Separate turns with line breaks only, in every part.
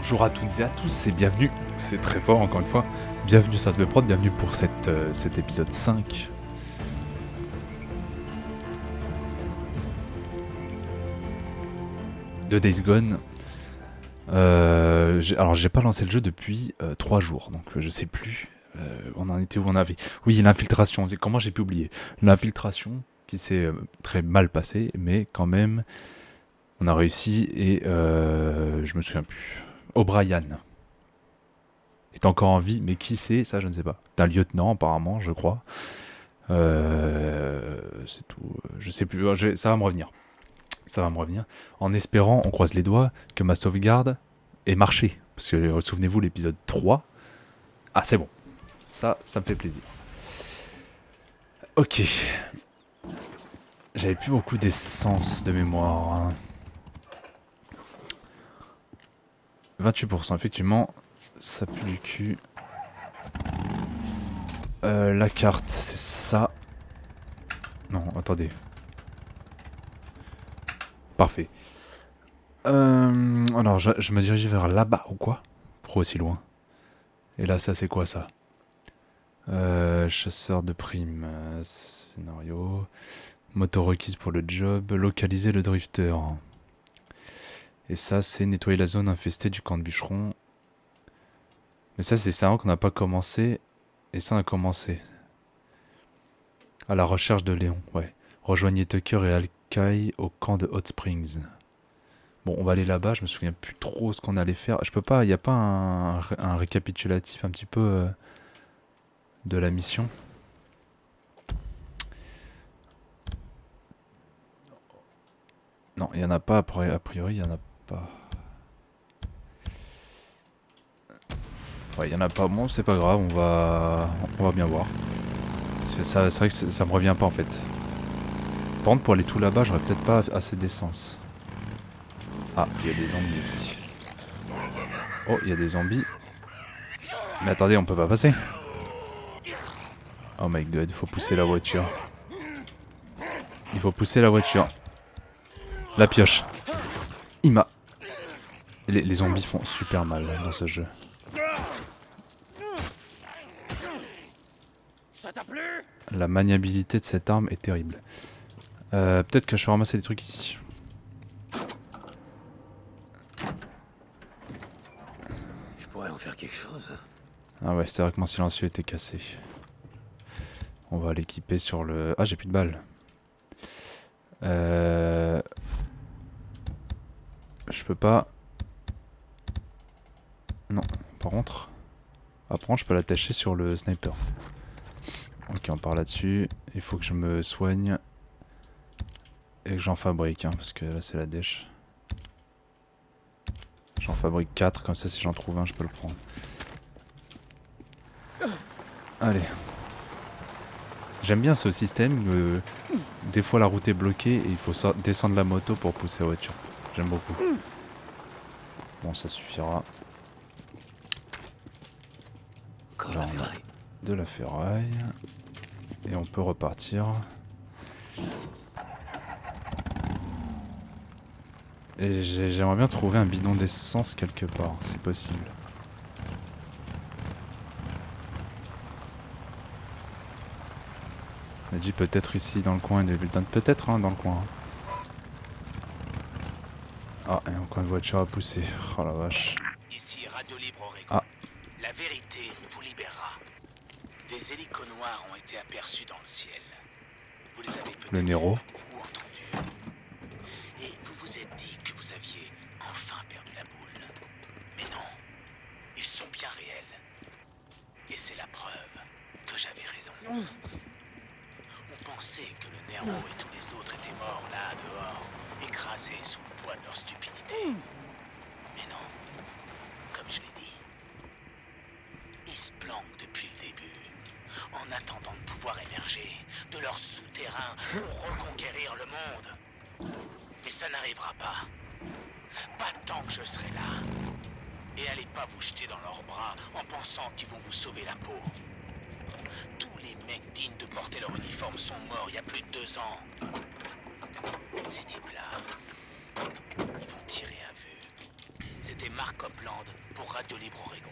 Bonjour à toutes et à tous et bienvenue, c'est très fort encore une fois, bienvenue sur SBProd, bienvenue pour cet épisode 5 de Days Gone. Alors j'ai pas lancé le jeu depuis 3 jours, donc je sais plus, on en était où on avait... Oui, l'infiltration, c'est comment j'ai pu oublier. L'infiltration qui s'est très mal passée, mais quand même, on a réussi et je me souviens plus. O'Brien est encore en vie, mais qui c'est, ça je ne sais pas. C'est un lieutenant apparemment, je crois. C'est tout. Je sais plus. Ça va me revenir. Ça va me revenir. En espérant, on croise les doigts, que ma sauvegarde ait marché. Parce que souvenez-vous, l'épisode 3. Ah, c'est bon. Ça me fait plaisir. Ok. J'avais plus beaucoup d'essence de mémoire. Hein. 28%, effectivement. Ça pue du cul. La carte, c'est ça. Non, attendez. Parfait. Alors, je me dirige vers là-bas ou quoi? Pourquoi aussi loin? Et là, ça, c'est quoi ça? Chasseur de primes. Scénario. Moto requise pour le job. Localiser le drifter. Et ça, c'est nettoyer la zone infestée du camp de bûcheron. Mais ça, c'est ça qu'on n'a pas commencé. Et ça, on a commencé. À la recherche de Léon, ouais. Rejoignez Tucker et Alkai au camp de Hot Springs. Bon, on va aller là-bas, je me souviens plus trop ce qu'on allait faire. Je peux pas, il n'y a pas un récapitulatif un petit peu de la mission. Non, il n'y en a pas, a priori, il n'y en a pas. Ouais, il n'y en a pas, bon, c'est pas grave, on va bien voir. Parce que c'est vrai que ça me revient pas en fait. Par contre, pour aller tout là-bas, j'aurais peut-être pas assez d'essence. Ah, il y a des zombies ici. Oh, il y a des zombies. Mais attendez, on peut pas passer. Oh my god, il faut pousser la voiture. Il faut pousser la voiture. La pioche. Il m'a... Les zombies font super mal dans ce jeu. La maniabilité de cette arme est terrible. Peut-être que je vais ramasser des trucs ici.
Je pourrais en faire quelque chose.
Ah ouais, c'est vrai que mon silencieux était cassé. On va l'équiper sur le... Ah, j'ai plus de balles. Je peux pas... Non, par contre... Ah, par contre, je peux l'attacher sur le sniper. Ok, on part là-dessus. Il faut que je me soigne. Et que j'en fabrique, hein, parce que là, c'est la dèche. J'en fabrique 4, comme ça, si j'en trouve un, je peux le prendre. Allez. J'aime bien ce système. Des fois, la route est bloquée et il faut descendre la moto pour pousser la voiture. J'aime beaucoup. Bon, ça suffira.
Encore la ferraille.
De la ferraille. Et on peut repartir. Et j'aimerais bien trouver un bidon d'essence quelque part, si possible. On a dit peut-être ici dans le coin, peut-être hein, dans le coin. Ah, et encore une voiture à pousser. Oh la vache.
Ici Radio Libre Oregon.
Ah.
La vérité vous libérera. Des hélicos noirs ont été aperçus dans le ciel. Vous les avez peut-être
Le Nero.
vus ou entendus. Et vous vous êtes dit que vous aviez enfin perdu la boule. Mais non, ils sont bien réels. Et c'est la preuve que j'avais raison. On pensait que le Nero et tous les autres étaient morts là, dehors, écrasés sous le poids de leur stupidité. Mais non, comme je l'ai dit, ils se planquent depuis le début, en attendant de pouvoir émerger de leur souterrain pour reconquérir le monde. Mais ça n'arrivera pas. Pas tant que je serai là. Et allez pas vous jeter dans leurs bras en pensant qu'ils vont vous sauver la peau. Tous les mecs dignes de porter leur uniforme sont morts il y a plus de 2 ans. Ces types-là, ils vont tirer à vue. C'était Mark Copeland pour Radio Libre Oregon.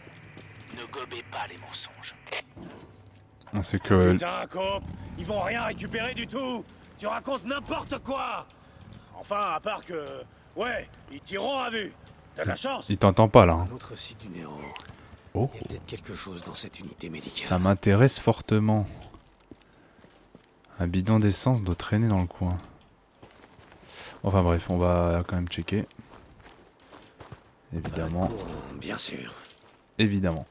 Ne gobez pas les mensonges.
Ah, c'est que...
Putain, Cope, ils vont rien récupérer du tout. Tu racontes n'importe quoi. Enfin, à part que... Ouais, ils tireront à vue. T'as de la chance.
Il t'entend pas là. Hein.
Un autre site du Néo.
Oh,
Il y a peut-être quelque chose dans cette unité médicale.
ça m'intéresse fortement. Un bidon d'essence doit traîner dans le coin. Enfin bref, on va quand même checker. Évidemment.
Bien sûr.
Évidemment.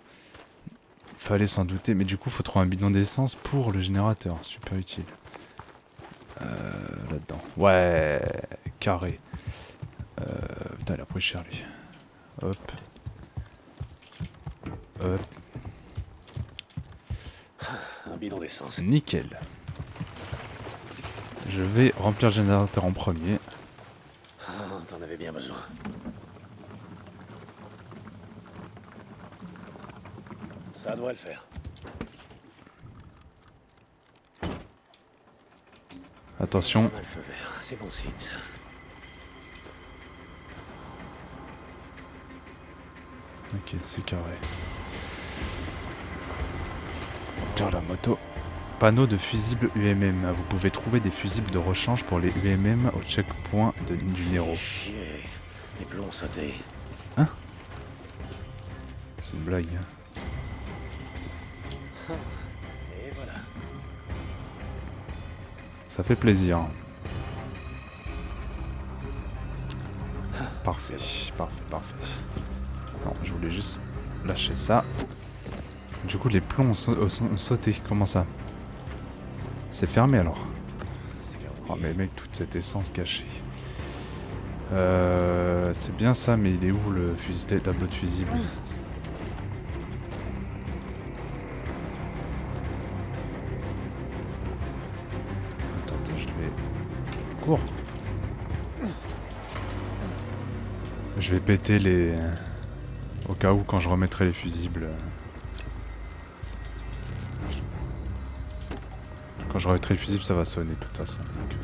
Fallait s'en douter, mais du coup faut trouver un bidon d'essence pour le générateur. Super utile. Là-dedans. Ouais, carré. Putain, il a pris cher lui. Hop. Hop.
Un bidon d'essence.
Nickel. Je vais remplir le générateur en premier.
Ah, t'en avais bien besoin. Ça doit le faire.
Attention.
On a le feu vert, c'est bon signe ça.
Ok, c'est carré. Remplir la moto. Panneau de fusibles UMM. Vous pouvez trouver des fusibles de rechange pour les UMM au checkpoint du Nero.
Chier. Les plombs ont sauté.
C'est une blague. Hein.
Et voilà.
Ça fait plaisir. Parfait, parfait, parfait. Non, je voulais juste lâcher ça. Du coup, les plombs ont sauté. Comment ça? C'est fermé alors. Oh mais mec, toute cette essence cachée. C'est bien ça, mais il est où le tableau de fusible? Attends, je vais... Cours. Je vais péter les... Au cas où, quand je remettrai les fusibles... Quand je remettrai les fusibles, ça va sonner de toute façon. Donc...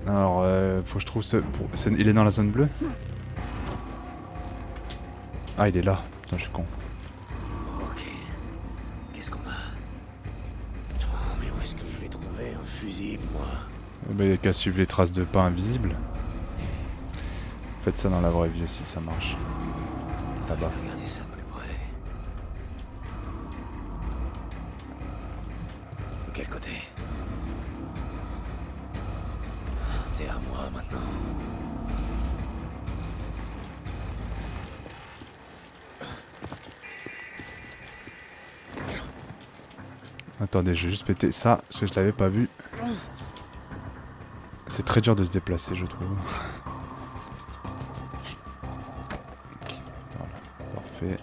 Alors, faut que je trouve... Il est dans la zone bleue? Ah, il est là. Putain, je suis con.
Ok. Qu'est-ce qu'on a? Oh, mais où est-ce que je vais trouver un fusible, moi?
Bah, il y a qu'à suivre les traces de pas invisibles. Faites ça dans la vraie vie aussi, ça marche. Là-bas.
Regardez ça de plus près. De quel côté? T'es à moi maintenant.
Attendez, je vais juste péter ça, parce que je l'avais pas vu. C'est très dur de se déplacer, je trouve. Ok, voilà, parfait.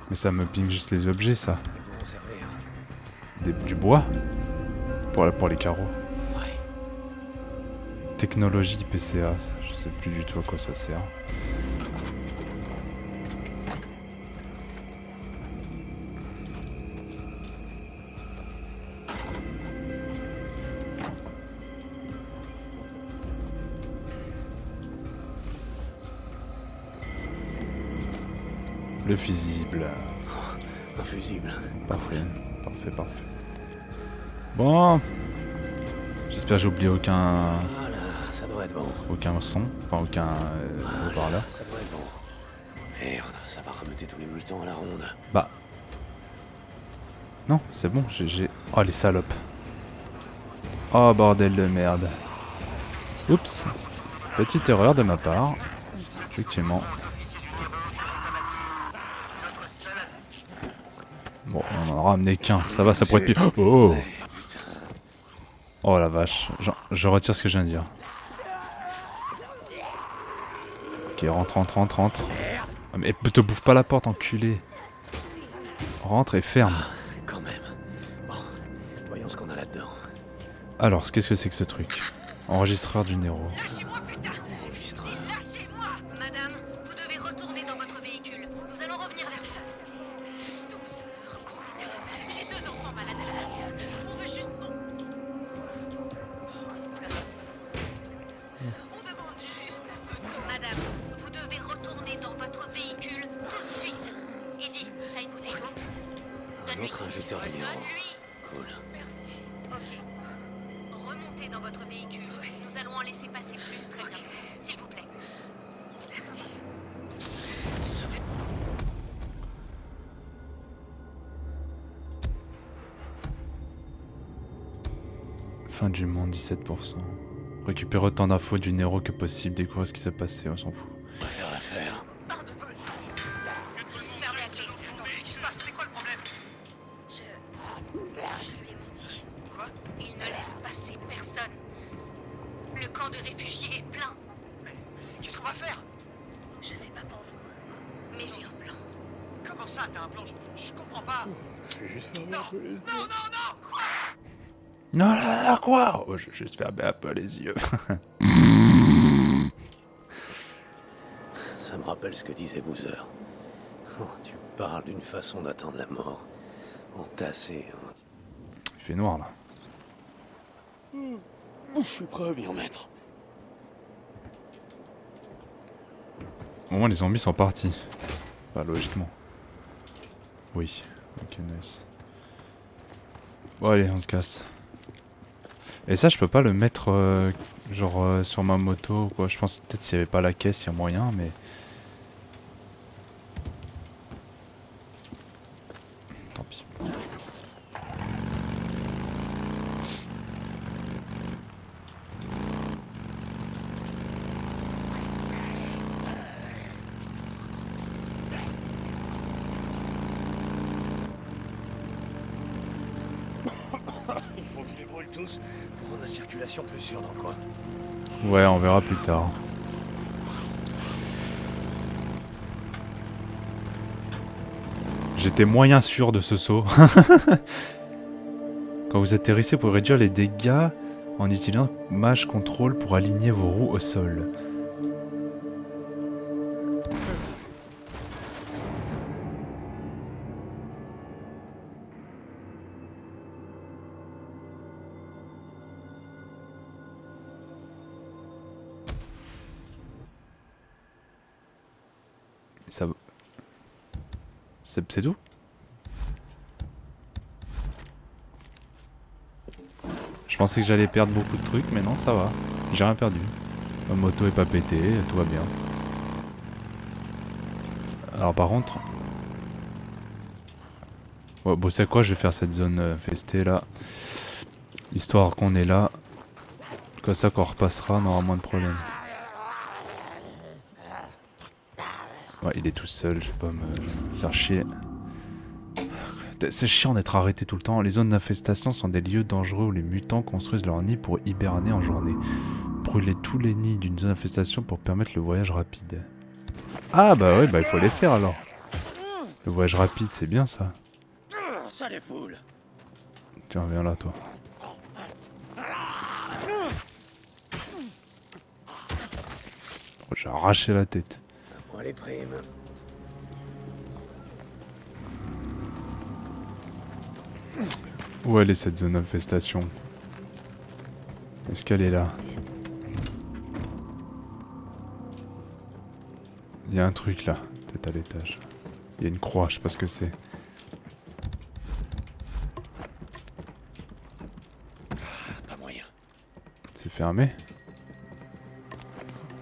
Mais ça me ping juste les objets, ça. Du bois pour les carreaux.
Ouais.
Technologie PCA, je sais plus du tout à quoi ça sert. Le fusible.
Un fusible.
Parfait, parfait, parfait. Bon. J'espère que j'ai oublié
Voilà, ça doit être bon.
aucun son, enfin aucun haut-parleur.
Ça doit être bon. Merde, ça va rameuter tous les moutons à la ronde.
Bah. Non, c'est bon, j'ai... Oh les salopes. Oh bordel de merde. Oups. Petite erreur de ma part. Effectivement. Bon, on en aura amené qu'un. Ça va, ça pourrait être pire. Oh. Oh la vache. Je retire ce que je viens de dire. Ok, rentre. Ah, mais te bouffe pas la porte, enculé. Rentre et ferme.
Quand même. Bon, voyons ce qu'on a là-dedans.
Alors, qu'est-ce que c'est que ce truc? Enregistreur du Nero.
Lâchez-moi, putain! Je dis lâchez-moi! Madame, vous devez retourner dans votre véhicule. Nous allons revenir vers ça. 12 heures qu'on est là.
Un autre injecteur de Nero.
Lui.
Cool.
Merci. Ok. Remontez dans votre véhicule. Nous allons en laisser passer plus très bientôt. S'il vous plaît. Merci.
Fin du monde, 17%. Récupérer autant d'infos du Nero que possible, découvrir ce qui s'est passé, on s'en fout.
On va faire l'affaire.
Fermez la clé.
Attends, qu'est-ce qui se passe? C'est quoi le problème?
Je lui ai menti. Quoi? Il ne laisse passer personne. Le camp de réfugiés est plein.
Qu'est-ce qu'on va faire?
Je sais pas pour vous, mais j'ai un plan.
Comment ça, t'as un plan? Je comprends pas.
Je vais juste faire
Non, non, non, non! Quoi?
Non, là, quoi? Oh, je vais juste fermer un peu les yeux.
Ça me rappelle ce que disait Boozer. Oh, tu parles d'une façon d'attendre la mort. Entassé. Hein.
Il fait noir là.
Je suis prêt à m'y remettre.
Au moins les zombies sont partis. Enfin, logiquement. Oui. Ok, nice. Bon allez, on se casse. Et ça, je peux pas le mettre genre sur ma moto ou quoi. Je pense peut-être s'il y avait pas la caisse, il y a moyen, mais... Tant pis.
Il faut que je les brûle tous pour rendre la circulation plus sûre dans le coin.
Ouais, on verra plus tard. J'étais moyen sûr de ce saut. Quand vous atterrissez, vous pouvez réduire les dégâts en utilisant Mage Control pour aligner vos roues au sol. Ça... C'est tout? Je pensais que j'allais perdre beaucoup de trucs, mais non, ça va. J'ai rien perdu. Ma moto est pas pétée, tout va bien. Alors par contre... Ouais, bon, c'est quoi, je vais faire cette zone infestée là. Histoire qu'on est là. Comme ça, quand on repassera, on aura moins de problèmes. Ouais, il est tout seul, je vais pas me faire chier. C'est chiant d'être arrêté tout le temps. Les zones d'infestation sont des lieux dangereux où les mutants construisent leurs nids pour hiberner en journée. Brûler tous les nids d'une zone d'infestation pour permettre le voyage rapide. Ah bah ouais, bah il faut les faire alors. Le voyage rapide, c'est bien ça.
Ça les foule.
Tiens, viens là toi. Oh, j'ai arraché la tête.
Moi les primes.
Où elle est cette zone d'infestation? Est-ce qu'elle est là? Il y a un truc là, peut-être à l'étage. Il y a une croix, je sais pas ce que c'est.
Pas moyen.
C'est fermé.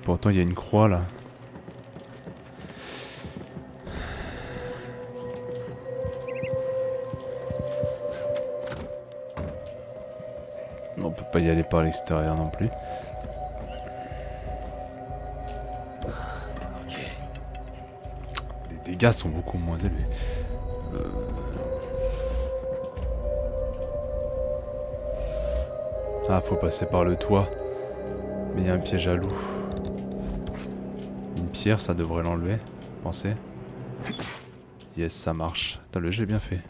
Pourtant il y a une croix là. On peut pas y aller par l'extérieur non plus.
Ok.
Les dégâts sont beaucoup moins élevés. Ah, faut passer par le toit. Mais il y a un piège à loup. Une pierre, ça devrait l'enlever. Pensez. Yes, ça marche. T'as le jeu bien fait.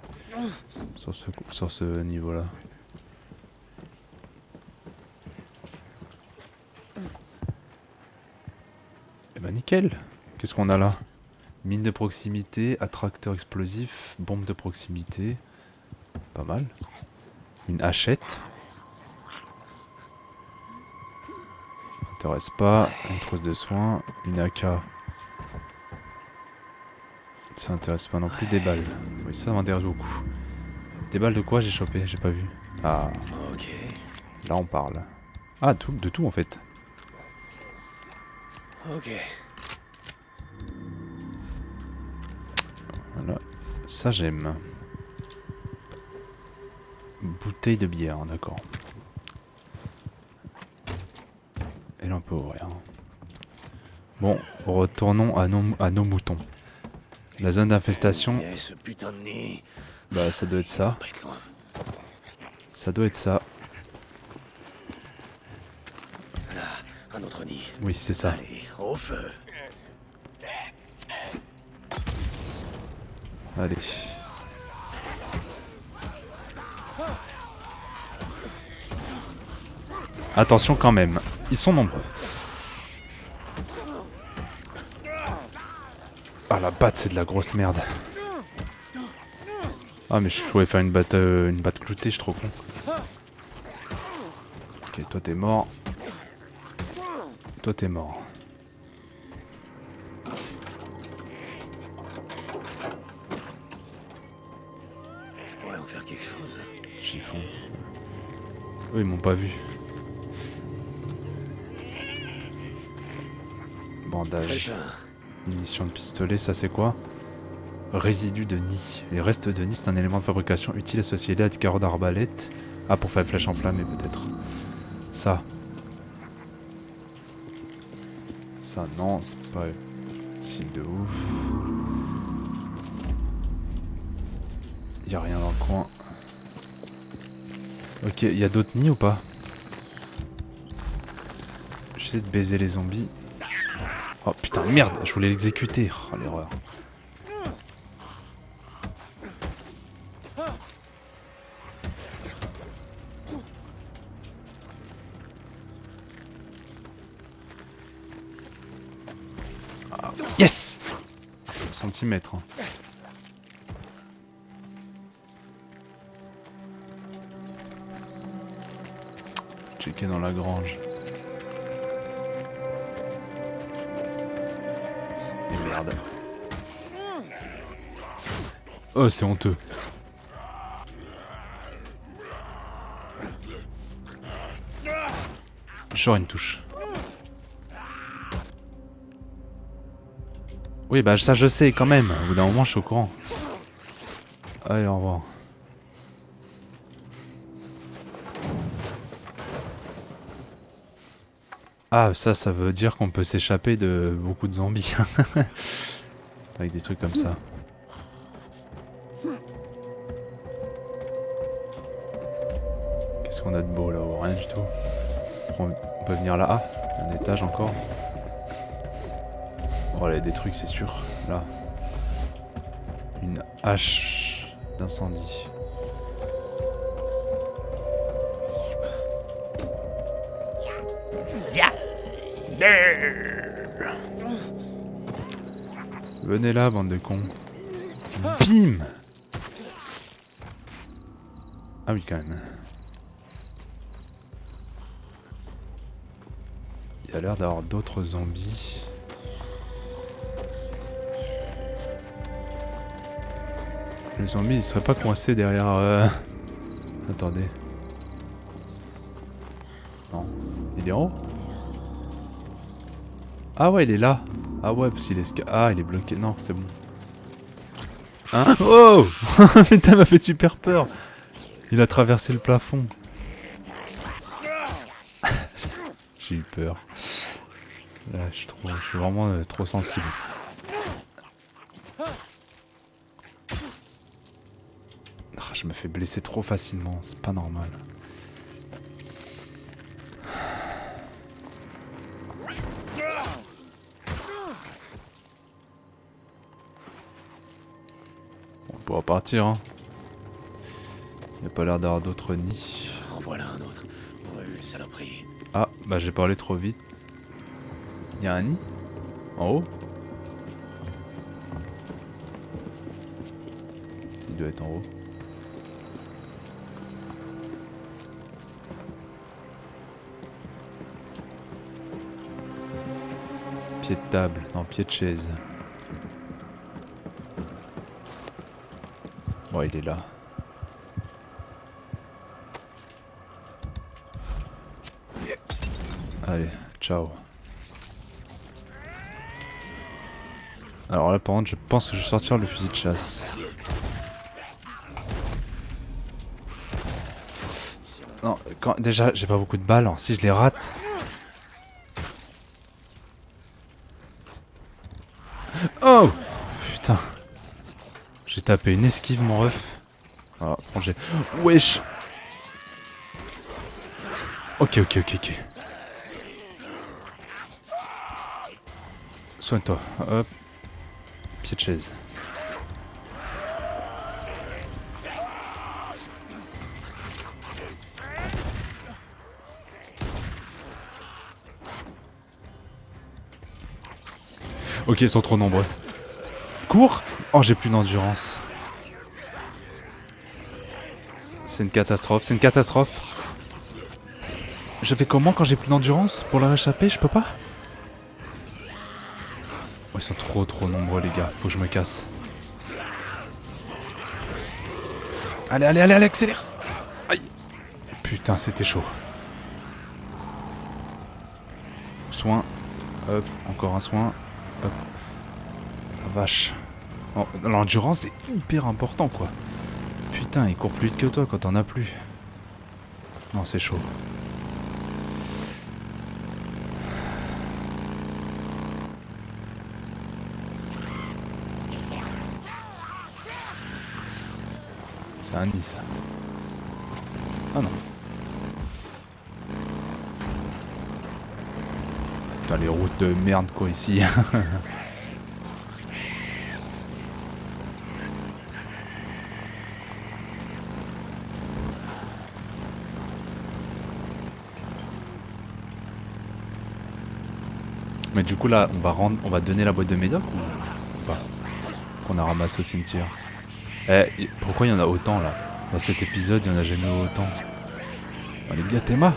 Sur ce niveau-là. Eh ben nickel. Qu'est-ce qu'on a là? Mine de proximité, attracteur explosif, bombe de proximité. Pas mal. Une hachette. M'intéresse pas. Une trousse de soins. Une AK. Ça intéresse pas non plus. Des balles. Oui, ça m'intéresse beaucoup. Des balles de quoi j'ai chopé? J'ai pas vu. Ah,
Ok.
là on parle. Ah, de tout en fait.
Ok.
Voilà. Ça j'aime. Bouteille de bière, d'accord. Et là on peut ouvrir. Bon, retournons à nos moutons. La zone d'infestation,
Eh, ce putain de nid.
bah ça doit être ça.
Pas être loin.
Ça doit être ça.
Là, un autre nid.
Oui, c'est ça.
Allez, au feu.
Allez. Attention quand même, ils sont nombreux. Ah la batte c'est de la grosse merde. Ah mais je pouvais faire une batte cloutée, je suis trop con. Ok, toi t'es mort. Toi t'es mort.
Je pourrais en faire quelque chose.
Chiffon. Eux ils m'ont pas vu.
Fais
Bandage.
plein.
Munitions de pistolet, ça c'est quoi? Résidus de nid. Les restes de nid, c'est un élément de fabrication utile associé à des carreaux d'arbalète. Ah, pour faire une flèche enflammée peut-être. Ça. Ça non, c'est pas utile de ouf. Y'a rien dans le coin. Ok, y'a d'autres nids ou pas? J'essaie de baiser les zombies. Oh putain, merde, je voulais l'exécuter. Oh l'erreur. Ah, yes! Centimètres. Hein. Checker dans la grange. Et merde. Oh, c'est honteux. Genre une touche. Oui, bah ça je sais quand même. Au bout d'un moment, je suis au courant. Allez, au revoir. Ah, ça veut dire qu'on peut s'échapper de beaucoup de zombies. Avec des trucs comme ça. Qu'est-ce qu'on a de beau là-haut? Rien du tout. On peut venir là. Ah, un étage encore. Oh là, il y a des trucs, c'est sûr. Là. Une hache d'incendie. Venez là, bande de cons. Bim! Ah oui, quand même. Il y a l'air d'avoir d'autres zombies. Le zombie, il serait pas coincé derrière... Attendez. Non. Il est en haut? Ah ouais, il est là. Ah ouais, parce qu'il est... Ah, il est bloqué. Non, c'est bon. Hein? Oh! Putain, m'a fait super peur. Il a traversé le plafond. J'ai eu peur. Là, je suis vraiment trop sensible. Ah, je me fais blesser trop facilement, c'est pas normal. On pourra partir, hein. Il n'y a pas l'air d'avoir d'autres nids.
En voilà un autre. Brûle, saloperie.
Ah, bah j'ai parlé trop vite. Il y a un nid? En haut? Il doit être en haut. Pied de table, non, pied de chaise. Bon, il est là. Allez, ciao. Alors là par contre je pense que je vais sortir le fusil de chasse. Non, déjà j'ai pas beaucoup de balles, alors si je les rate... Oh putain. J'ai tapé une esquive mon ref. Alors, bon, j'ai... Wesh. Ok. Soigne-toi. Hop. Pied de chaise. Ok, ils sont trop nombreux. Cours. Oh, j'ai plus d'endurance. C'est une catastrophe, Je fais comment quand j'ai plus d'endurance pour leur échapper? Je peux pas? Oh, ils sont trop nombreux les gars, faut que je me casse. Allez, accélère! Aïe! Putain, c'était chaud. Soin. Hop, encore un soin. Hop. La vache. Oh, l'endurance c'est hyper important quoi. Putain, il court plus vite que toi quand t'en as plus. Non, c'est chaud. C'est un nid ça. Ah non. Putain, les routes de merde quoi ici. Mais du coup là, on va donner la boîte de médoc ou pas? Qu'on a ramassé au cimetière. Eh, pourquoi il y en a autant là? Dans cet épisode, il y en a jamais eu autant. Oh, les gars, Théma,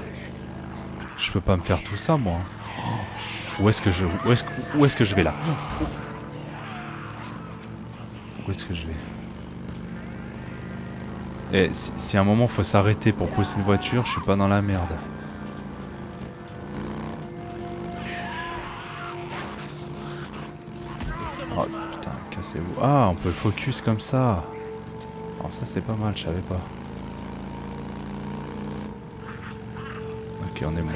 je peux pas me faire tout ça moi. Où est-ce que je vais là? Où est-ce que je vais? Eh, si à un moment faut s'arrêter pour pousser une voiture, je suis pas dans la merde. Oh putain, cassez-vous. Ah, on peut le focus comme ça. Alors ça c'est pas mal, je savais pas. Ok, on est bon.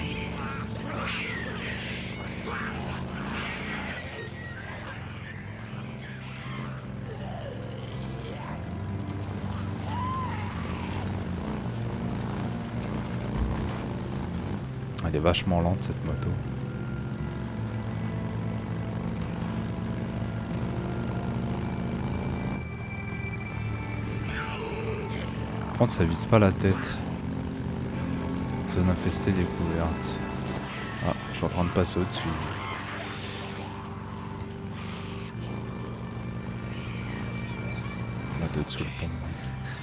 Elle est vachement lente cette moto. Par contre ça vise pas la tête. Zone infestée découverte. Ah, je suis en train de passer au-dessus. On va au-dessous le pont.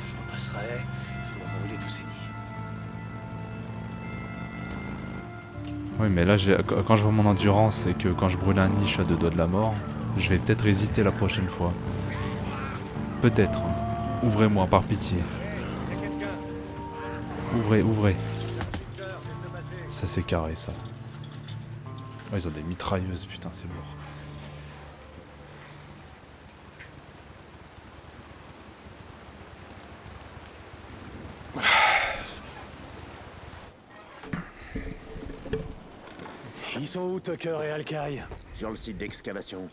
Je passerai, je dois brûler tous ces nids.
Oui mais là quand je vois mon endurance et que quand je brûle un nid je suis à 2 doigts de la mort, je vais peut-être hésiter la prochaine fois. Peut-être. Ouvrez-moi par pitié. Ouvrez. Ça c'est carré ça. Oh, ils ont des mitrailleuses, putain c'est lourd.
Ils sont où Tucker et Alkai?
Sur le site d'excavation.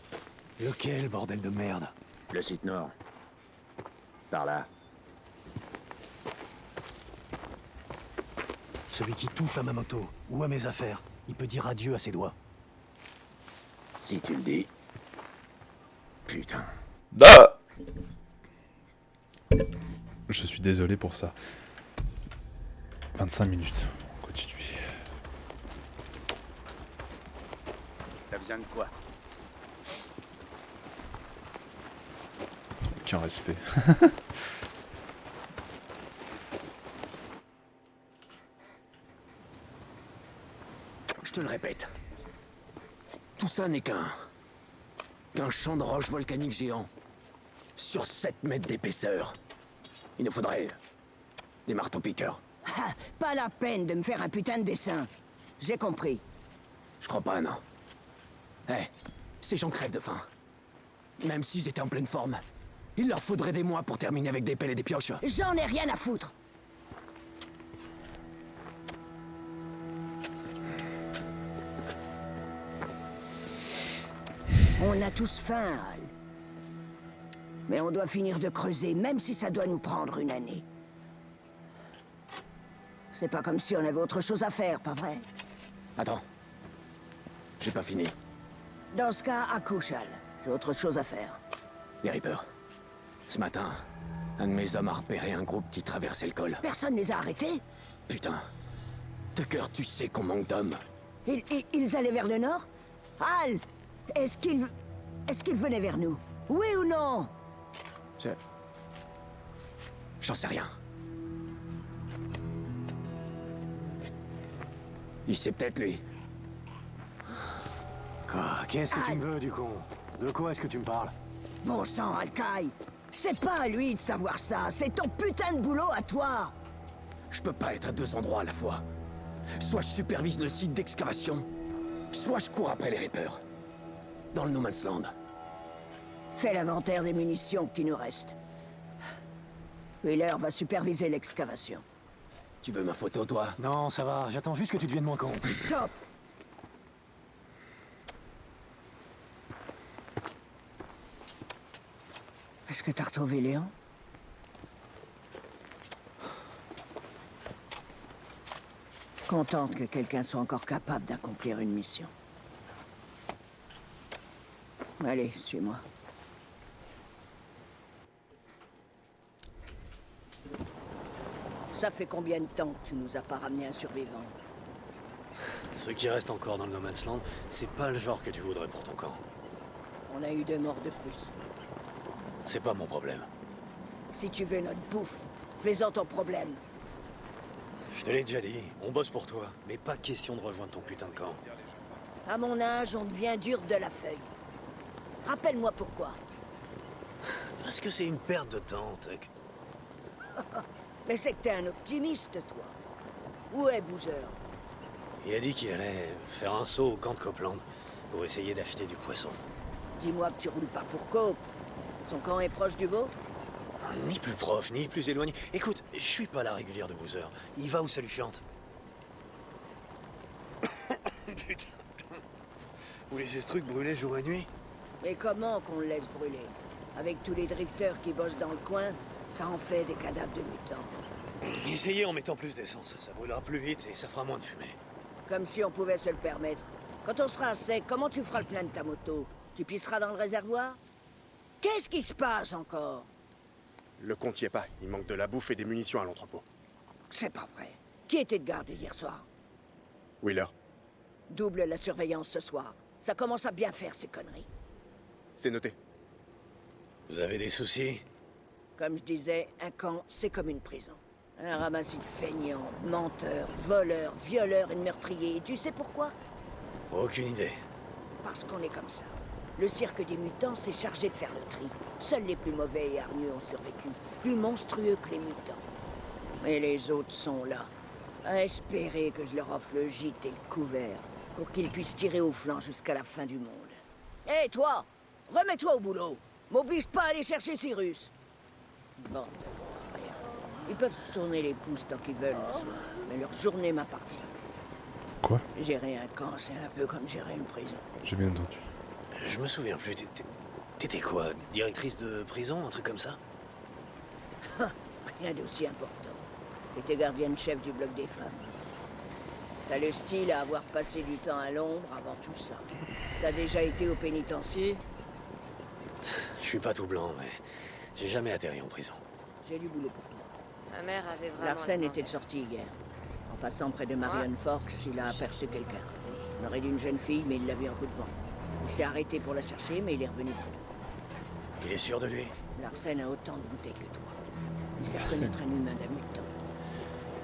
Lequel, bordel de merde?
Le site nord. Par là.
Celui qui touche à ma moto ou à mes affaires, il peut dire adieu à ses doigts.
Si tu le dis. Putain.
Ah, je suis désolé pour ça. 25 minutes. On continue.
T'as besoin de quoi?
Aucun respect.
Je te le répète. Tout ça n'est qu'un champ de roches volcaniques géant. Sur 7 mètres d'épaisseur. Il nous faudrait des marteaux-piqueurs.
Ah, pas la peine de me faire un putain de dessin. J'ai compris.
Je crois pas, non. Eh, ces gens crèvent de faim. Même s'ils étaient en pleine forme, il leur faudrait des mois pour terminer avec des pelles et des pioches.
J'en ai rien à foutre. On a tous faim, Hal. Mais on doit finir de creuser, même si ça doit nous prendre une année. C'est pas comme si on avait autre chose à faire, pas vrai?
Attends. J'ai pas fini.
Dans ce cas, accouche, Hal. J'ai autre chose à faire.
Les Reapers. Ce matin, un de mes hommes a repéré un groupe qui traversait le col.
Personne les a arrêtés?
Putain. Tucker, tu sais qu'on manque d'hommes.
Ils allaient vers le nord? Hal! Est-ce qu'ils venaient vers nous? Oui ou non?
J'en sais rien. Il sait peut-être, lui.
Quoi? Qu'est-ce que tu me veux, du con? De quoi est-ce que tu me parles?
Bon sang, Alkai! C'est pas à lui de savoir ça, c'est ton putain de boulot à toi!
Je peux pas être à deux endroits à la fois. Soit je supervise le site d'excavation, soit je cours après les Reapers. Dans le No Man's Land.
Fais l'inventaire des munitions qui nous restent. Wheeler va superviser l'excavation.
Tu veux ma photo, toi?
Non, ça va, j'attends juste que tu deviennes moins con.
Stop! Est-ce que t'as retrouvé Léon? Contente que quelqu'un soit encore capable d'accomplir une mission. Allez, suis-moi. Ça fait combien de temps que tu nous as pas ramené un survivant?
Ceux qui restent encore dans le No Man's Land, c'est pas le genre que tu voudrais pour ton camp.
On a eu 2 morts de plus.
C'est pas mon problème.
Si tu veux notre bouffe, fais-en ton problème.
Je te l'ai déjà dit, on bosse pour toi, mais pas question de rejoindre ton putain de camp.
À mon âge, on devient dur de la feuille. Rappelle-moi pourquoi.
Parce que c'est une perte de temps, Tuck.
Mais c'est que t'es un optimiste, toi. Où est Boozer?
Il a dit qu'il allait faire un saut au camp de Copeland pour essayer d'acheter du poisson.
Dis-moi que tu roules pas pour Cope. Son camp est proche du vôtre?
Ni plus proche, ni plus éloigné. Écoute, je suis pas la régulière de Boozer. Il va où ça lui chante. Putain. Vous laissez ce truc brûler jour et nuit?
Mais comment qu'on le laisse brûler? Avec tous les drifters qui bossent dans le coin, ça en fait des cadavres de mutants.
Essayez en mettant plus d'essence. Ça brûlera plus vite et ça fera moins de fumée.
Comme si on pouvait se le permettre. Quand on sera à sec, comment tu feras le plein de ta moto? Tu pisseras dans le réservoir? Qu'est-ce qui se passe encore?
Le compte y est pas. Il manque de la bouffe et des munitions à l'entrepôt.
C'est pas vrai. Qui était de garde hier soir?
Wheeler,
Double la surveillance ce soir. Ça commence à bien faire ces conneries.
c'est noté.
Vous avez des soucis?
Comme je disais, un camp, c'est comme une prison. Un ramassis de feignants, de menteurs, de voleurs, de violeurs et de meurtriers. Et tu sais pourquoi?
Aucune idée.
Parce qu'on est comme ça. Le cirque des mutants s'est chargé de faire le tri. Seuls les plus mauvais et hargneux ont survécu. Plus monstrueux que les mutants. Et les autres sont là. À espérer que je leur offre le gîte et le couvert. Pour qu'ils puissent tirer au flanc jusqu'à la fin du monde. Hé, toi! Remets-toi au boulot! M'oblige pas à aller chercher Cyrus! Bande de bons à rien. Ils peuvent se tourner les pouces tant qu'ils veulent le soir. Mais leur journée m'appartient.
Quoi?
Gérer un camp, c'est un peu comme gérer une prison.
J'ai bien entendu.
Je me souviens plus. T'étais quoi? Directrice de prison? Un truc comme ça?
Rien d'aussi important. J'étais gardienne chef du bloc des femmes. T'as le style à avoir passé du temps à l'ombre avant tout ça. T'as déjà été au pénitencier?
Je suis pas tout blanc, mais j'ai jamais atterri en prison.
J'ai du boulot pour toi.
Ma mère avait vraiment...
Larsen
le
était de sortie hier. En passant près de Marion Forks, il a aperçu quelqu'un. On aurait dit une jeune fille, mais il l'a vue en coup de vent. Il s'est arrêté pour la chercher, mais il est revenu près d'eux.
Il est sûr de lui?
Larsen a autant de bouteilles que toi. Il sait
Larsen.
reconnaître un humain d'un mutant.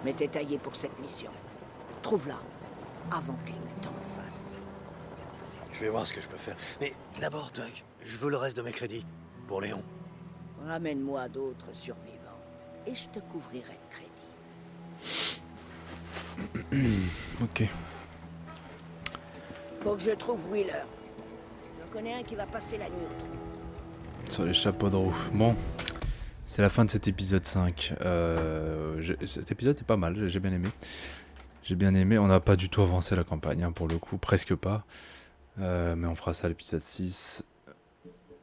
Mais t'es taillé pour cette mission. Trouve-la, avant que les mutants le fassent.
Je vais voir ce que je peux faire. Mais d'abord, Doc, je veux le reste de mes crédits. Pour Léon.
Ramène-moi d'autres survivants, et je te couvrirai de crédit.
Ok.
Faut que je trouve Wheeler. J'en connais un qui va passer la nuit au trou.
Sur les chapeaux de roue. Bon, c'est la fin de cet épisode 5. Cet épisode est pas mal, j'ai bien aimé. J'ai bien aimé, on n'a pas du tout avancé la campagne, hein, pour le coup, presque pas. Mais on fera ça à l'épisode 6.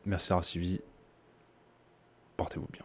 Merci d'avoir suivi. Portez-vous bien.